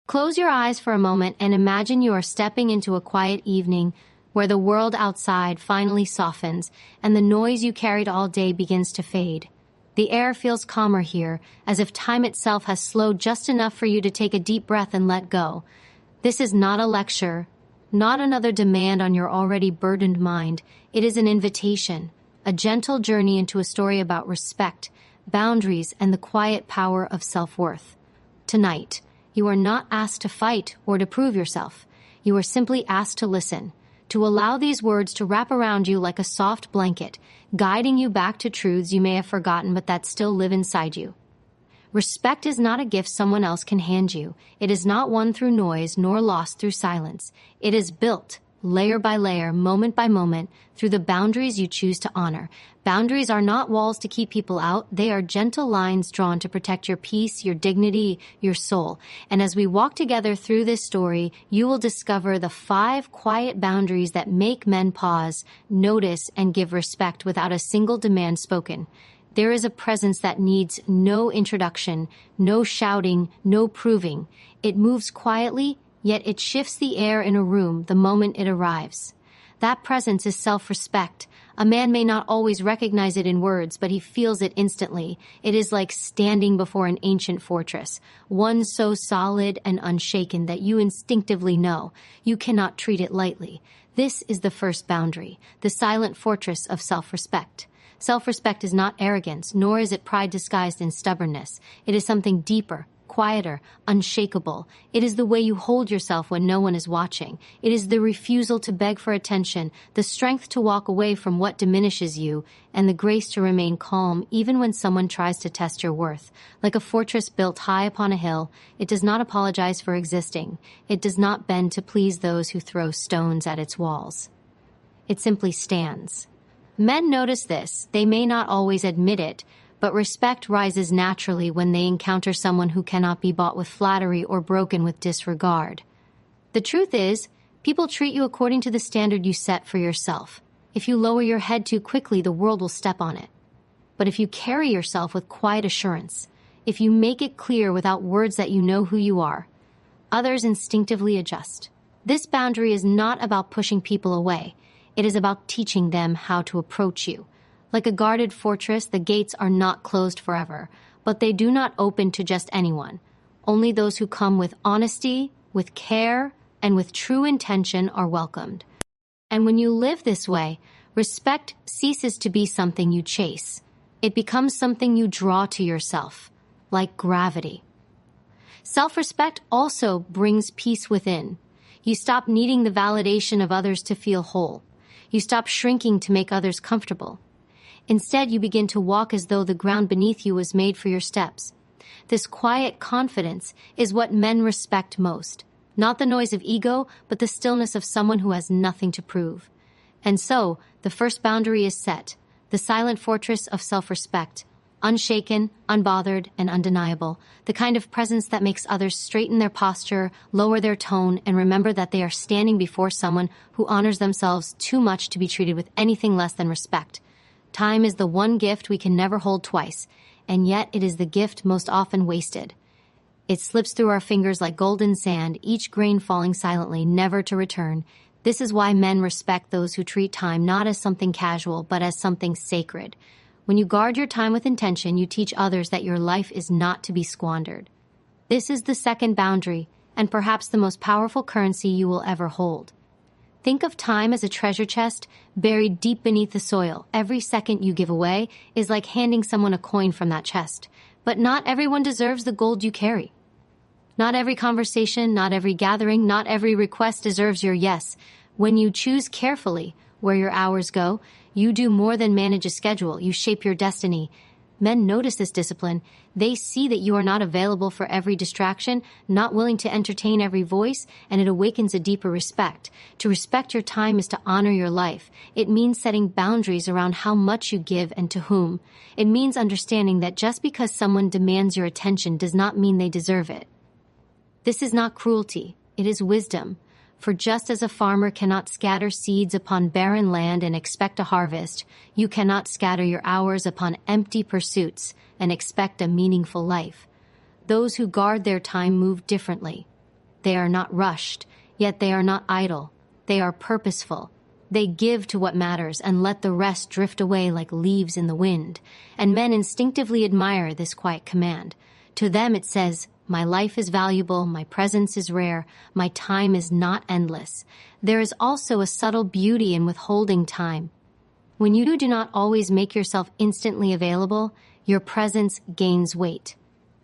Close your eyes for a moment and imagine you are stepping into a quiet evening where the world outside finally softens and the noise you carried all day begins to fade. The air feels calmer here, as if time itself has slowed just enough for you to take a deep breath and let go. This is not a lecture, not another demand on your already burdened mind. It is an invitation, a gentle journey into a story about respect, boundaries, and the quiet power of self-worth. Tonight, you are not asked to fight or to prove yourself. You are simply asked to listen, to allow these words to wrap around you like a soft blanket, guiding you back to truths you may have forgotten but that still live inside you. Respect is not a gift someone else can hand you. It is not won through noise nor lost through silence. It is built, layer by layer, moment by moment, through the boundaries you choose to honor. Boundaries are not walls to keep people out. They are gentle lines drawn to protect your peace, your dignity, your soul. And as we walk together through this story, you will discover the 5 quiet boundaries that make men pause, notice, and give respect without a single demand spoken. There is a presence that needs no introduction, no shouting, no proving. It moves quietly, yet it shifts the air in a room the moment it arrives. That presence is self-respect. A man may not always recognize it in words, but he feels it instantly. It is like standing before an ancient fortress, one so solid and unshaken that you instinctively know you cannot treat it lightly. This is the first boundary, the silent fortress of self-respect. Self-respect is not arrogance, nor is it pride disguised in stubbornness. It is something deeper, quieter, unshakable. It is the way you hold yourself when no one is watching. It is the refusal to beg for attention, the strength to walk away from what diminishes you, and the grace to remain calm even when someone tries to test your worth. Like a fortress built high upon a hill, it does not apologize for existing. It does not bend to please those who throw stones at its walls. It simply stands. Men notice this. They may not always admit it, but respect rises naturally when they encounter someone who cannot be bought with flattery or broken with disregard. The truth is, people treat you according to the standard you set for yourself. If you lower your head too quickly, the world will step on it. But if you carry yourself with quiet assurance, if you make it clear without words that you know who you are, others instinctively adjust. This boundary is not about pushing people away. It is about teaching them how to approach you. Like a guarded fortress, the gates are not closed forever, but they do not open to just anyone. Only those who come with honesty, with care, and with true intention are welcomed. And when you live this way, respect ceases to be something you chase. It becomes something you draw to yourself, like gravity. Self-respect also brings peace within. You stop needing the validation of others to feel whole. You stop shrinking to make others comfortable. Instead, you begin to walk as though the ground beneath you was made for your steps. This quiet confidence is what men respect most. Not the noise of ego, but the stillness of someone who has nothing to prove. And so, the first boundary is set, the silent fortress of self-respect, unshaken, unbothered, and undeniable, the kind of presence that makes others straighten their posture, lower their tone, and remember that they are standing before someone who honors themselves too much to be treated with anything less than respect. Time is the one gift we can never hold twice, and yet it is the gift most often wasted. It slips through our fingers like golden sand, each grain falling silently, never to return. This is why men respect those who treat time not as something casual, but as something sacred. When you guard your time with intention, you teach others that your life is not to be squandered. This is the second boundary, and perhaps the most powerful currency you will ever hold. Think of time as a treasure chest buried deep beneath the soil. Every second you give away is like handing someone a coin from that chest. But not everyone deserves the gold you carry. Not every conversation, not every gathering, not every request deserves your yes. When you choose carefully where your hours go, you do more than manage a schedule. You shape your destiny. Men notice this discipline. They see that you are not available for every distraction, not willing to entertain every voice, and it awakens a deeper respect. To respect your time is to honor your life. It means setting boundaries around how much you give and to whom. It means understanding that just because someone demands your attention does not mean they deserve it. This is not cruelty. It is wisdom. For just as a farmer cannot scatter seeds upon barren land and expect a harvest, you cannot scatter your hours upon empty pursuits and expect a meaningful life. Those who guard their time move differently. They are not rushed, yet they are not idle. They are purposeful. They give to what matters and let the rest drift away like leaves in the wind. And men instinctively admire this quiet command. To them it says, my life is valuable, my presence is rare, my time is not endless. There is also a subtle beauty in withholding time. When you do not always make yourself instantly available, your presence gains weight.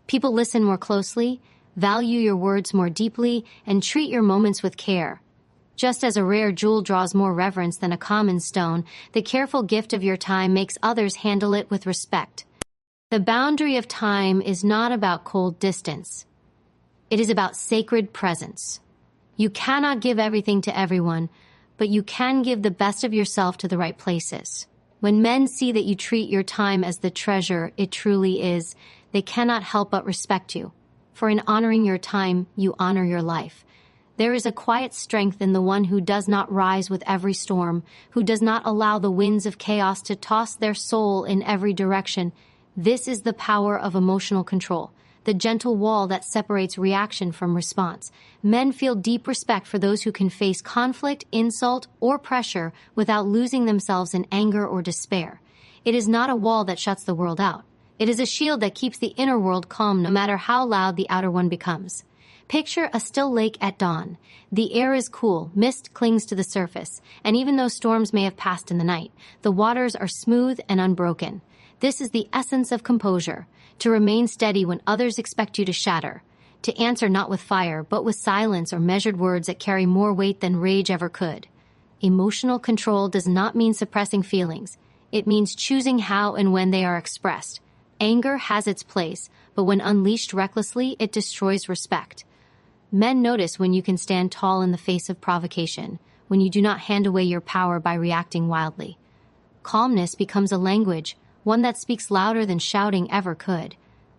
People listen more closely, value your words more deeply, and treat your moments with care. Just as a rare jewel draws more reverence than a common stone, the careful gift of your time makes others handle it with respect. The boundary of time is not about cold distance. It is about sacred presence. You cannot give everything to everyone, but you can give the best of yourself to the right places. When men see that you treat your time as the treasure it truly is, they cannot help but respect you. For in honoring your time, you honor your life. There is a quiet strength in the one who does not rise with every storm, who does not allow the winds of chaos to toss their soul in every direction. This is the power of emotional control, the gentle wall that separates reaction from response. Men feel deep respect for those who can face conflict, insult, or pressure without losing themselves in anger or despair. It is not a wall that shuts the world out. It is a shield that keeps the inner world calm no matter how loud the outer one becomes. Picture a still lake at dawn. The air is cool, mist clings to the surface, and even though storms may have passed in the night, the waters are smooth and unbroken. This is the essence of composure, to remain steady when others expect you to shatter, to answer not with fire, but with silence or measured words that carry more weight than rage ever could. Emotional control does not mean suppressing feelings. It means choosing how and when they are expressed. Anger has its place, but when unleashed recklessly, it destroys respect. Men notice when you can stand tall in the face of provocation, when you do not hand away your power by reacting wildly. Calmness becomes a language, one that speaks louder than shouting ever could.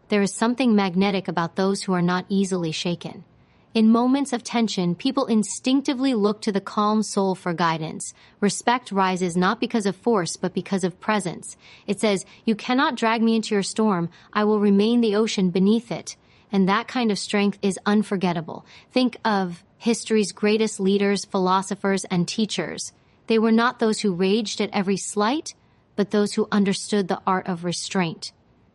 There is something magnetic about those who are not easily shaken. In moments of tension, people instinctively look to the calm soul for guidance. Respect rises not because of force, but because of presence. It says, "You cannot drag me into your storm. I will remain the ocean beneath it." And that kind of strength is unforgettable. Think of history's greatest leaders, philosophers, and teachers. They were not those who raged at every slight, but those who understood the art of restraint.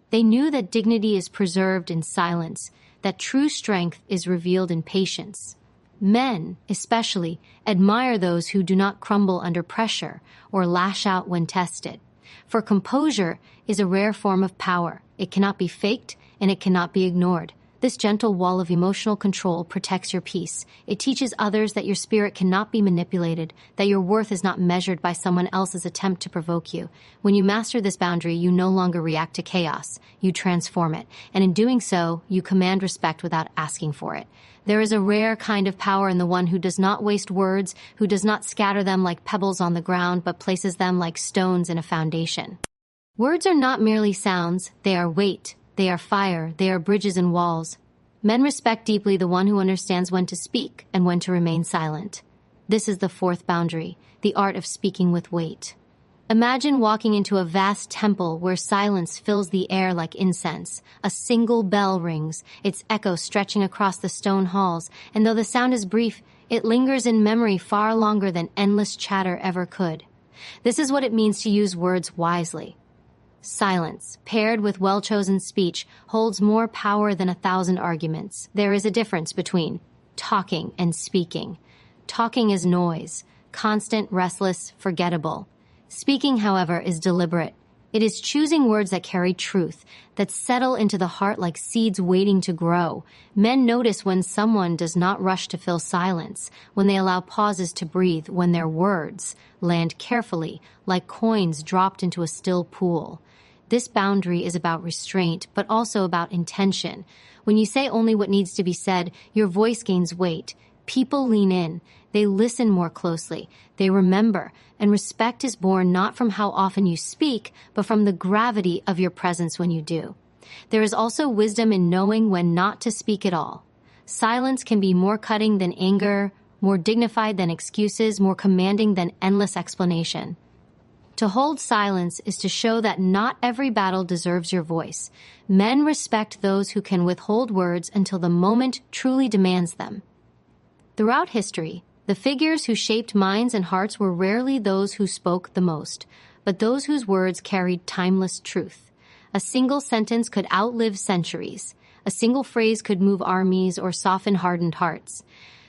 They knew that dignity is preserved in silence, that true strength is revealed in patience. Men, especially, admire those who do not crumble under pressure or lash out when tested. For composure is a rare form of power. It cannot be faked, and it cannot be ignored. This gentle wall of emotional control protects your peace. It teaches others that your spirit cannot be manipulated, that your worth is not measured by someone else's attempt to provoke you. When you master this boundary, you no longer react to chaos. You transform it. And in doing so, you command respect without asking for it. There is a rare kind of power in the one who does not waste words, who does not scatter them like pebbles on the ground, but places them like stones in a foundation. Words are not merely sounds, they are weight. They are fire, they are bridges and walls. Men respect deeply the one who understands when to speak and when to remain silent. This is the fourth boundary, the art of speaking with weight. Imagine walking into a vast temple where silence fills the air like incense. A single bell rings, its echo stretching across the stone halls, and though the sound is brief, it lingers in memory far longer than endless chatter ever could. This is what it means to use words wisely. Silence, paired with well-chosen speech, holds more power than 1,000 arguments. There is a difference between talking and speaking. Talking is noise, constant, restless, forgettable. Speaking, however, is deliberate. It is choosing words that carry truth, that settle into the heart like seeds waiting to grow. Men notice when someone does not rush to fill silence, when they allow pauses to breathe, when their words land carefully, like coins dropped into a still pool. This boundary is about restraint, but also about intention. When you say only what needs to be said, your voice gains weight. People lean in. They listen more closely. They remember. And respect is born not from how often you speak, but from the gravity of your presence when you do. There is also wisdom in knowing when not to speak at all. Silence can be more cutting than anger, more dignified than excuses, more commanding than endless explanation. To hold silence is to show that not every battle deserves your voice. Men respect those who can withhold words until the moment truly demands them. Throughout history, the figures who shaped minds and hearts were rarely those who spoke the most, but those whose words carried timeless truth. A single sentence could outlive centuries. A single phrase could move armies or soften hardened hearts.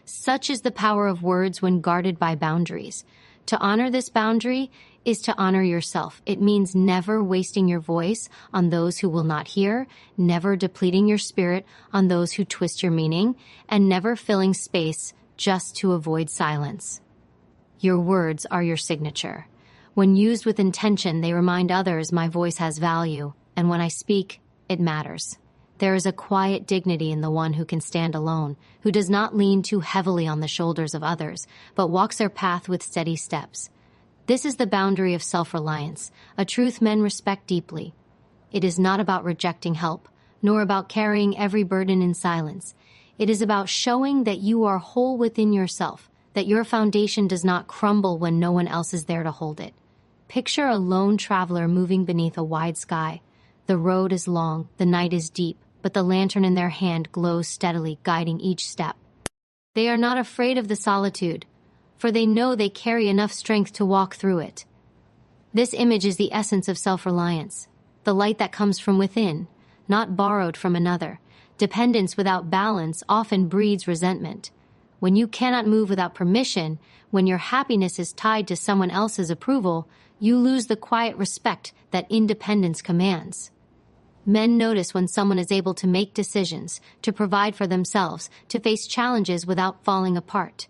Such is the power of words when guarded by boundaries. To honor this boundary is to honor yourself. It means never wasting your voice on those who will not hear, never depleting your spirit on those who twist your meaning, and never filling space just to avoid silence. Your words are your signature. When used with intention, they remind others my voice has value, and when I speak, it matters. There is a quiet dignity in the one who can stand alone, who does not lean too heavily on the shoulders of others, but walks their path with steady steps. This is the boundary of self-reliance, a truth men respect deeply. It is not about rejecting help, nor about carrying every burden in silence. It is about showing that you are whole within yourself, that your foundation does not crumble when no one else is there to hold it. Picture a lone traveler moving beneath a wide sky. The road is long, the night is deep, but the lantern in their hand glows steadily, guiding each step. They are not afraid of the solitude, for they know they carry enough strength to walk through it. This image is the essence of self-reliance, the light that comes from within, not borrowed from another. Dependence without balance often breeds resentment. When you cannot move without permission, when your happiness is tied to someone else's approval, you lose the quiet respect that independence commands. Men notice when someone is able to make decisions, to provide for themselves, to face challenges without falling apart.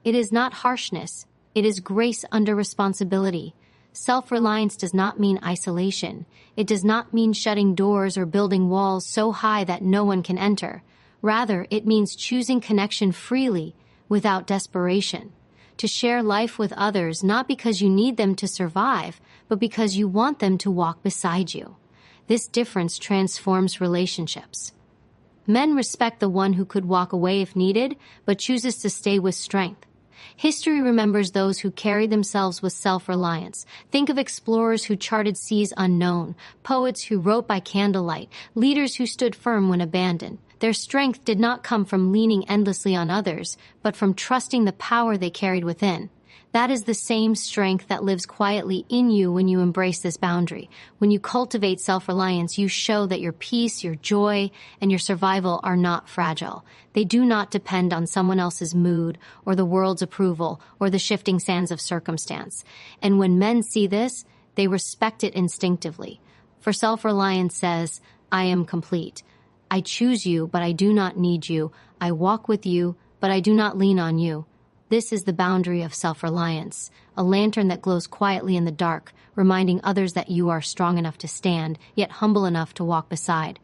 It is not harshness, it is grace under responsibility. Self-reliance does not mean isolation. It does not mean shutting doors or building walls so high that no one can enter. Rather, it means choosing connection freely, without desperation. To share life with others not because you need them to survive, but because you want them to walk beside you. This difference transforms relationships. Men respect the one who could walk away if needed, but chooses to stay with strength. History remembers those who carry themselves with self-reliance. Think of explorers who charted seas unknown, poets who wrote by candlelight, leaders who stood firm when abandoned. Their strength did not come from leaning endlessly on others, but from trusting the power they carried within. That is the same strength that lives quietly in you when you embrace this boundary. When you cultivate self-reliance, you show that your peace, your joy, and your survival are not fragile. They do not depend on someone else's mood or the world's approval or the shifting sands of circumstance. And when men see this, they respect it instinctively. For self-reliance says, I am complete. I choose you, but I do not need you. I walk with you, but I do not lean on you. This is the boundary of self-reliance, a lantern that glows quietly in the dark, reminding others that you are strong enough to stand, yet humble enough to walk beside.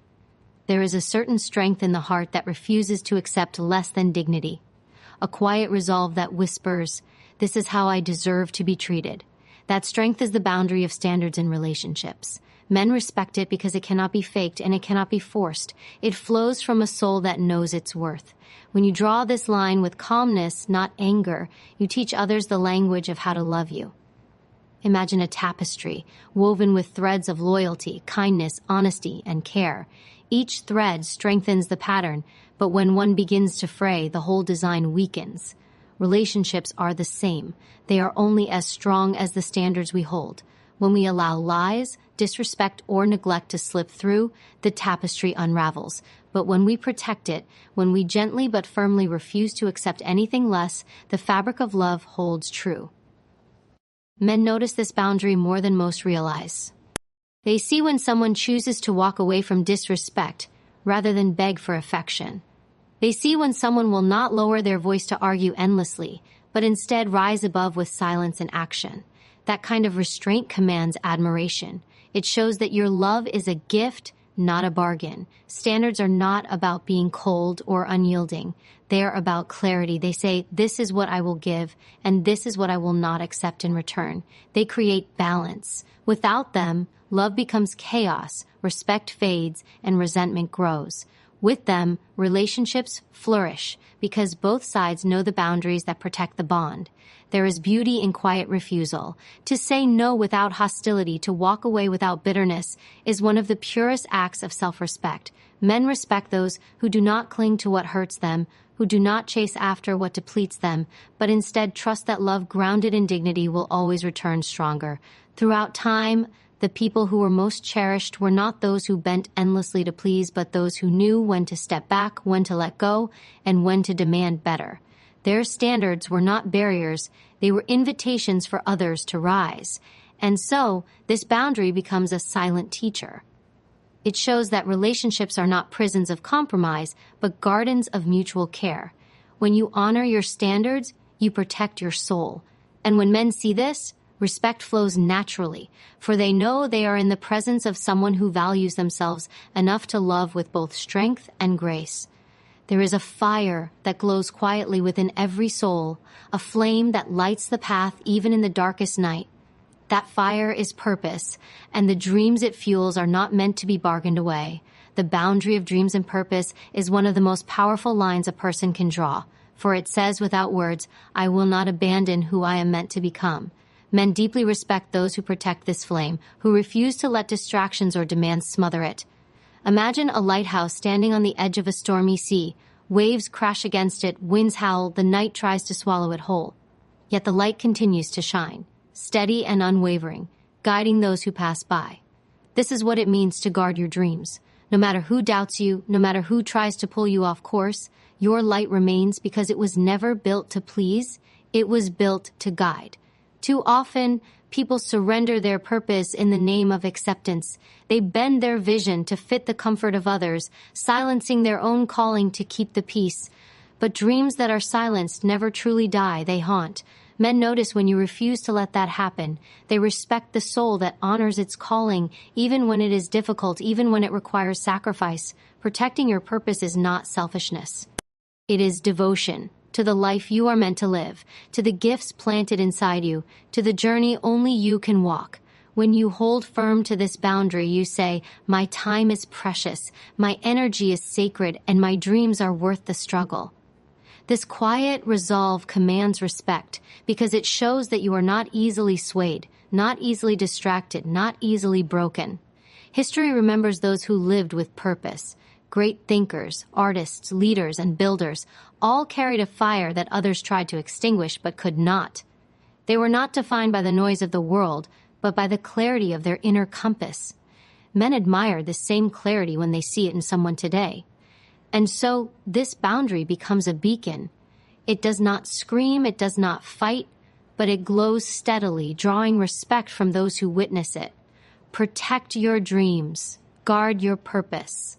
There is a certain strength in the heart that refuses to accept less than dignity, a quiet resolve that whispers, "This is how I deserve to be treated." That strength is the boundary of standards in relationships. Men respect it because it cannot be faked and it cannot be forced. It flows from a soul that knows its worth. When you draw this line with calmness, not anger, you teach others the language of how to love you. Imagine a tapestry woven with threads of loyalty, kindness, honesty, and care. Each thread strengthens the pattern, but when one begins to fray, the whole design weakens. Relationships are the same. They are only as strong as the standards we hold. When we allow lies, disrespect, or neglect to slip through, the tapestry unravels. But when we protect it, when we gently but firmly refuse to accept anything less, the fabric of love holds true. Men notice this boundary more than most realize. They see when someone chooses to walk away from disrespect rather than beg for affection. They see when someone will not lower their voice to argue endlessly, but instead rise above with silence and action. That kind of restraint commands admiration. It shows that your love is a gift, not a bargain. Standards are not about being cold or unyielding. They are about clarity. They say, this is what I will give, and this is what I will not accept in return. They create balance. Without them, love becomes chaos, respect fades, and resentment grows. With them, relationships flourish because both sides know the boundaries that protect the bond. There is beauty in quiet refusal. To say no without hostility, to walk away without bitterness, is one of the purest acts of self-respect. Men respect those who do not cling to what hurts them, who do not chase after what depletes them, but instead trust that love grounded in dignity will always return stronger. Throughout time, the people who were most cherished were not those who bent endlessly to please, but those who knew when to step back, when to let go, and when to demand better. Their standards were not barriers, they were invitations for others to rise. And so, this boundary becomes a silent teacher. It shows that relationships are not prisons of compromise, but gardens of mutual care. When you honor your standards, you protect your soul. And when men see this, respect flows naturally, for they know they are in the presence of someone who values themselves enough to love with both strength and grace. There is a fire that glows quietly within every soul, a flame that lights the path even in the darkest night. That fire is purpose, and the dreams it fuels are not meant to be bargained away. The boundary of dreams and purpose is one of the most powerful lines a person can draw, for it says without words, "I will not abandon who I am meant to become." Men deeply respect those who protect this flame, who refuse to let distractions or demands smother it. Imagine a lighthouse standing on the edge of a stormy sea. Waves crash against it, winds howl, the night tries to swallow it whole. Yet the light continues to shine, steady and unwavering, guiding those who pass by. This is what it means to guard your dreams. No matter who doubts you, no matter who tries to pull you off course, your light remains because it was never built to please, it was built to guide. Too often, people surrender their purpose in the name of acceptance. They bend their vision to fit the comfort of others, silencing their own calling to keep the peace. But dreams that are silenced never truly die, they haunt. Men notice when you refuse to let that happen. They respect the soul that honors its calling, even when it is difficult, even when it requires sacrifice. Protecting your purpose is not selfishness. It is devotion to the life you are meant to live, to the gifts planted inside you, to the journey only you can walk. When you hold firm to this boundary, you say, "My time is precious, my energy is sacred, and my dreams are worth the struggle." This quiet resolve commands respect because it shows that you are not easily swayed, not easily distracted, not easily broken. History remembers those who lived with purpose. Great thinkers, artists, leaders, and builders all carried a fire that others tried to extinguish but could not. They were not defined by the noise of the world, but by the clarity of their inner compass. Men admire this same clarity when they see it in someone today. And so, this boundary becomes a beacon. It does not scream, it does not fight, but it glows steadily, drawing respect from those who witness it. Protect your dreams. Guard your purpose.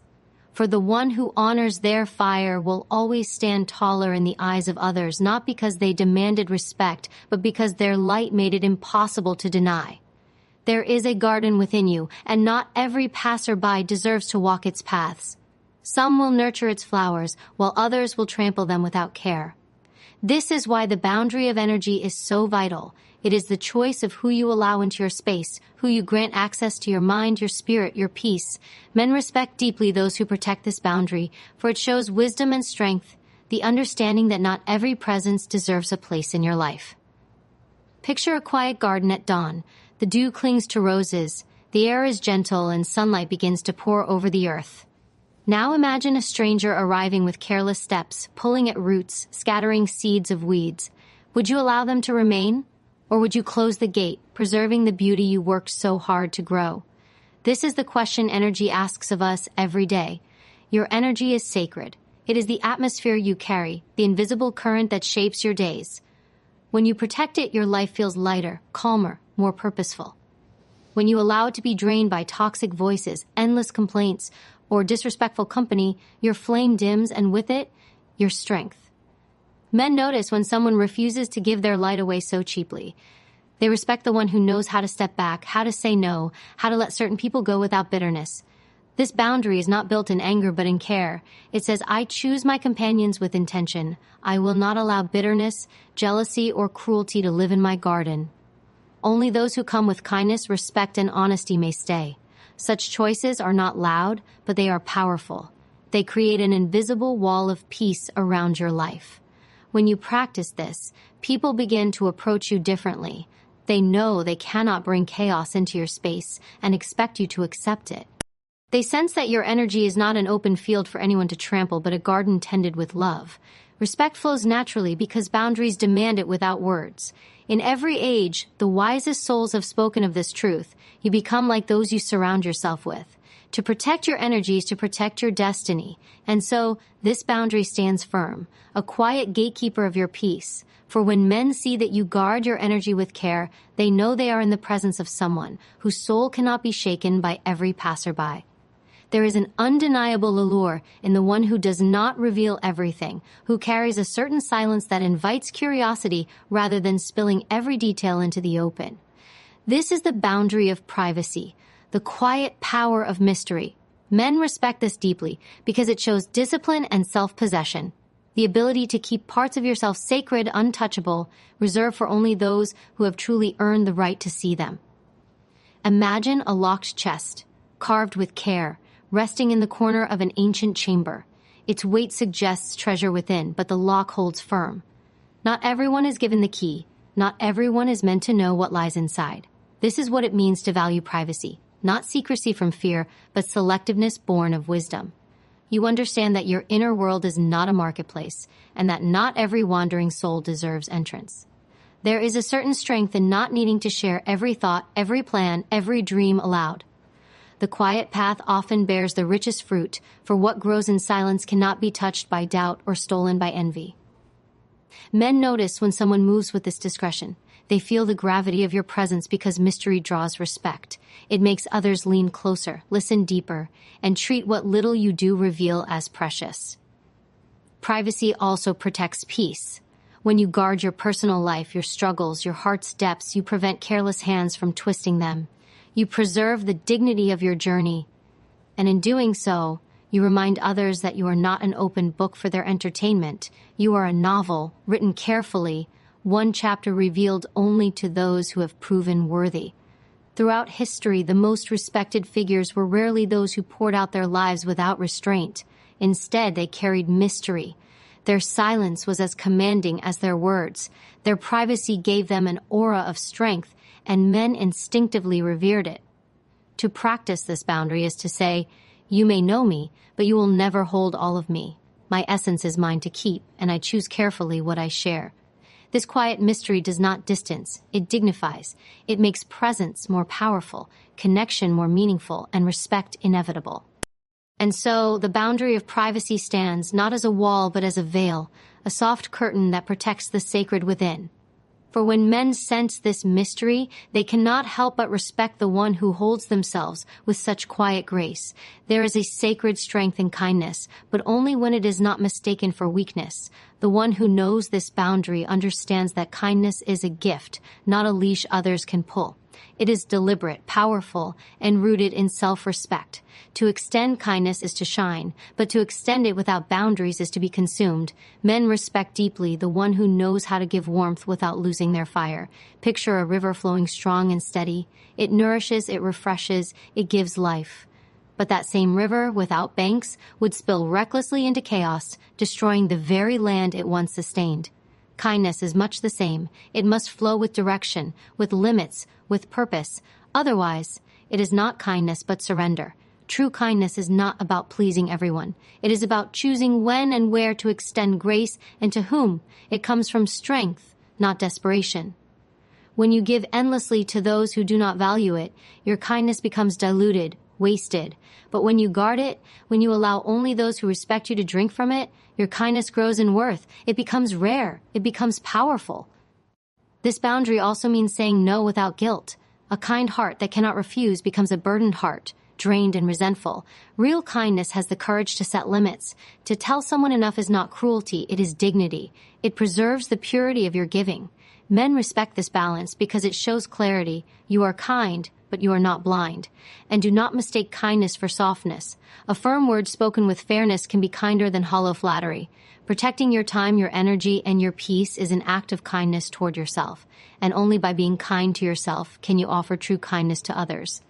For the one who honors their fire will always stand taller in the eyes of others, not because they demanded respect, but because their light made it impossible to deny. There is a garden within you, and not every passerby deserves to walk its paths. Some will nurture its flowers, while others will trample them without care. This is why the boundary of energy is so vital. It is the choice of who you allow into your space, who you grant access to your mind, your spirit, your peace. Men respect deeply those who protect this boundary, for it shows wisdom and strength, the understanding that not every presence deserves a place in your life. Picture a quiet garden at dawn. The dew clings to roses, the air is gentle, and sunlight begins to pour over the earth. Now imagine a stranger arriving with careless steps, pulling at roots, scattering seeds of weeds. Would you allow them to remain? Or would you close the gate, preserving the beauty you worked so hard to grow? This is the question energy asks of us every day. Your energy is sacred. It is the atmosphere you carry, the invisible current that shapes your days. When you protect it, your life feels lighter, calmer, more purposeful. When you allow it to be drained by toxic voices, endless complaints, or disrespectful company, your flame dims, and with it, your strength. Men notice when someone refuses to give their light away so cheaply. They respect the one who knows how to step back, how to say no, how to let certain people go without bitterness. This boundary is not built in anger but in care. It says, "I choose my companions with intention. I will not allow bitterness, jealousy, or cruelty to live in my garden. Only those who come with kindness, respect, and honesty may stay." Such choices are not loud, but they are powerful. They create an invisible wall of peace around your life. When you practice this, people begin to approach you differently. They know they cannot bring chaos into your space and expect you to accept it. They sense that your energy is not an open field for anyone to trample, but a garden tended with love. Respect flows naturally because boundaries demand it without words. In every age, the wisest souls have spoken of this truth. You become like those you surround yourself with. To protect your energy is to protect your destiny. And so, this boundary stands firm, a quiet gatekeeper of your peace. For when men see that you guard your energy with care, they know they are in the presence of someone whose soul cannot be shaken by every passerby. There is an undeniable allure in the one who does not reveal everything, who carries a certain silence that invites curiosity rather than spilling every detail into the open. This is the boundary of privacy, the quiet power of mystery. Men respect this deeply because it shows discipline and self-possession, the ability to keep parts of yourself sacred, untouchable, reserved for only those who have truly earned the right to see them. Imagine a locked chest, carved with care, resting in the corner of an ancient chamber. Its weight suggests treasure within, but the lock holds firm. Not everyone is given the key. Not everyone is meant to know what lies inside. This is what it means to value privacy. Not secrecy from fear, but selectiveness born of wisdom. You understand that your inner world is not a marketplace, and that not every wandering soul deserves entrance. There is a certain strength in not needing to share every thought, every plan, every dream aloud. The quiet path often bears the richest fruit, for what grows in silence cannot be touched by doubt or stolen by envy. Men notice when someone moves with this discretion. They feel the gravity of your presence because mystery draws respect. It makes others lean closer, listen deeper, and treat what little you do reveal as precious. Privacy also protects peace. When you guard your personal life, your struggles, your heart's depths, you prevent careless hands from twisting them. You preserve the dignity of your journey, and in doing so, you remind others that you are not an open book for their entertainment. You are a novel, written carefully, one chapter revealed only to those who have proven worthy. Throughout history, the most respected figures were rarely those who poured out their lives without restraint. Instead, they carried mystery. Their silence was as commanding as their words. Their privacy gave them an aura of strength, and men instinctively revered it. To practice this boundary is to say, "You may know me, but you will never hold all of me. My essence is mine to keep, and I choose carefully what I share." This quiet mystery does not distance, it dignifies. It makes presence more powerful, connection more meaningful, and respect inevitable. And so, the boundary of privacy stands not as a wall but as a veil, a soft curtain that protects the sacred within. For when men sense this mystery, they cannot help but respect the one who holds themselves with such quiet grace. There is a sacred strength in kindness, but only when it is not mistaken for weakness. The one who knows this boundary understands that kindness is a gift, not a leash others can pull. It is deliberate, powerful, and rooted in self-respect. To extend kindness is to shine, but to extend it without boundaries is to be consumed. Men respect deeply the one who knows how to give warmth without losing their fire. Picture a river flowing strong and steady. It nourishes, it refreshes, it gives life. But that same river, without banks, would spill recklessly into chaos, destroying the very land it once sustained. Kindness is much the same. It must flow with direction, with limits, with purpose. Otherwise, it is not kindness but surrender. True kindness is not about pleasing everyone. It is about choosing when and where to extend grace and to whom. It comes from strength, not desperation. When you give endlessly to those who do not value it, your kindness becomes diluted, wasted. But when you guard it, when you allow only those who respect you to drink from it, your kindness grows in worth. It becomes rare. It becomes powerful. This boundary also means saying no without guilt. A kind heart that cannot refuse becomes a burdened heart, drained and resentful. Real kindness has the courage to set limits. To tell someone enough is not cruelty, it is dignity. It preserves the purity of your giving. Men respect this balance because it shows clarity. You are kind, but you are not blind. And do not mistake kindness for softness. A firm word spoken with fairness can be kinder than hollow flattery. Protecting your time, your energy, and your peace is an act of kindness toward yourself. And only by being kind to yourself can you offer true kindness to others.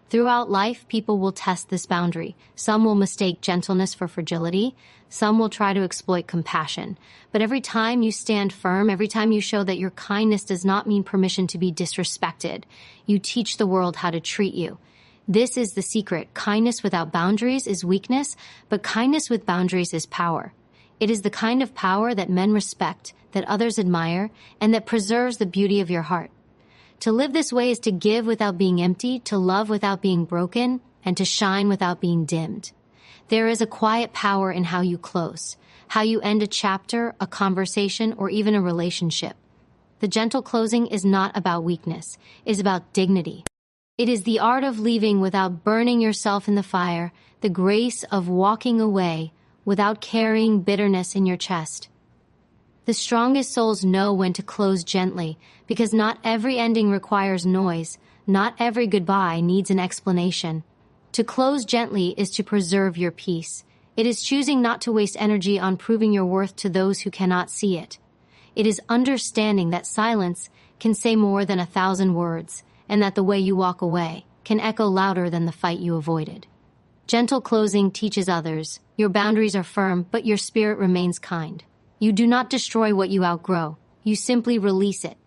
Throughout life, people will test this boundary. Some will mistake gentleness for fragility. Some will try to exploit compassion. But every time you stand firm, every time you show that your kindness does not mean permission to be disrespected, you teach the world how to treat you. This is the secret. Kindness without boundaries is weakness, but kindness with boundaries is power. It is the kind of power that men respect, that others admire, and that preserves the beauty of your heart. To live this way is to give without being empty, to love without being broken, and to shine without being dimmed. There is a quiet power in how you close, how you end a chapter, a conversation, or even a relationship. The gentle closing is not about weakness, it is about dignity. It is the art of leaving without burning yourself in the fire, the grace of walking away without carrying bitterness in your chest. The strongest souls know when to close gently, because not every ending requires noise, not every goodbye needs an explanation. To close gently is to preserve your peace. It is choosing not to waste energy on proving your worth to those who cannot see it. It is understanding that silence can say more than 1,000 words, and that the way you walk away can echo louder than the fight you avoided. Gentle closing teaches others, your boundaries are firm, but your spirit remains kind. You do not destroy what you outgrow. You simply release it.